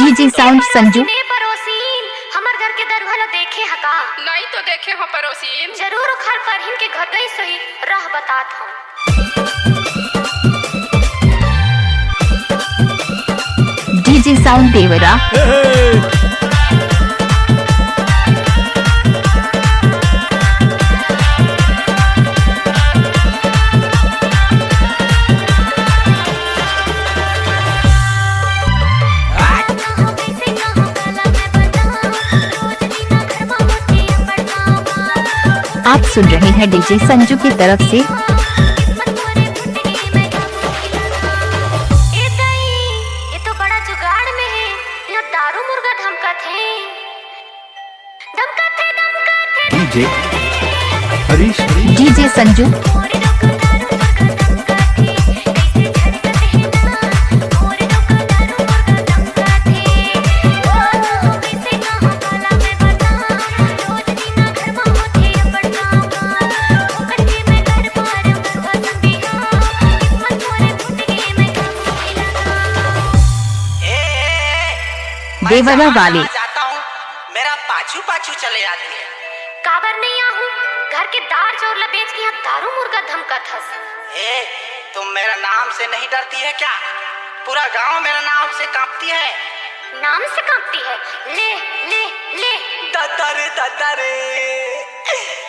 DJ sound Sanju. पड़ोसीन हमर घर के दरवाजा देखे हका नहीं तो देखे हो पड़ोसीन। जरूर खल पर हिन के घटई सही राह बतात हम। डीजे साउंड देवरा। आप सुन रहे हैं डीजे संजू की तरफ से। ये तो बड़ा जुगाड़ में है, यहाँ दारू मुर्गा धमकत है। DJ Harish DJ Sanju. देवरा वाले जाता हूँ, मेरा पाछू पाछू चले आती है। काबर नहीं आहू, घर के दार जोर बेच के यहाँ दारू मुर्गा धमकत हस। ए, तुम मेरा नाम से नहीं डरती है क्या? पूरा गांव मेरा नाम से कांपती है। नाम से कांपती है? ले ले ले दादा रे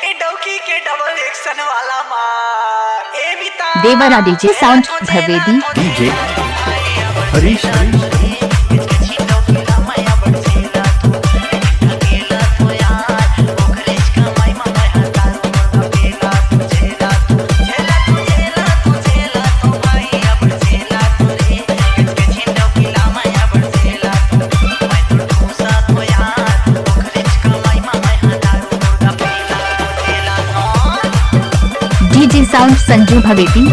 ए डौकी के डबल एक्शन वाला मार। ए बिता देवरा डीजे साउंड भवेदी। DJ Harish DJ sound Sanju भवेदी।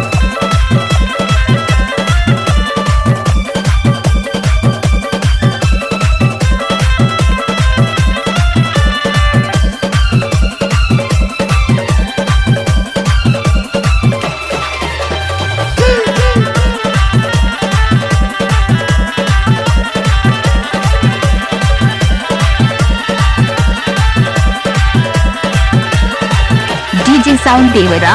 डीजे साउंड देवरा।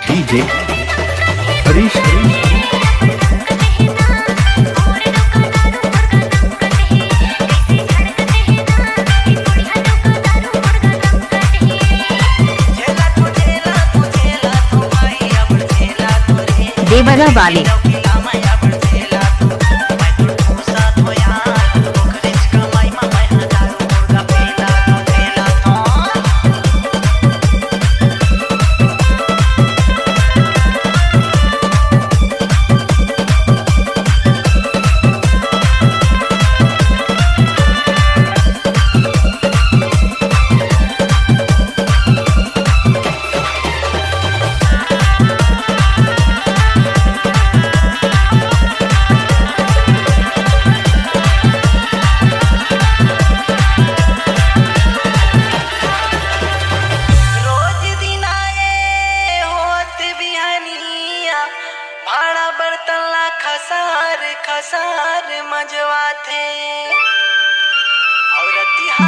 डीजे हरीश देवरा वाले।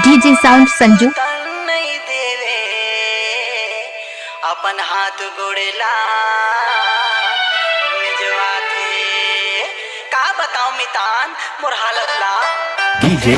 DJ sound Sanju. नहीं देवे अपन हाथ गोड़ेला मिजवा थे। का बताऊं मितान मोर हालत ला। डीजे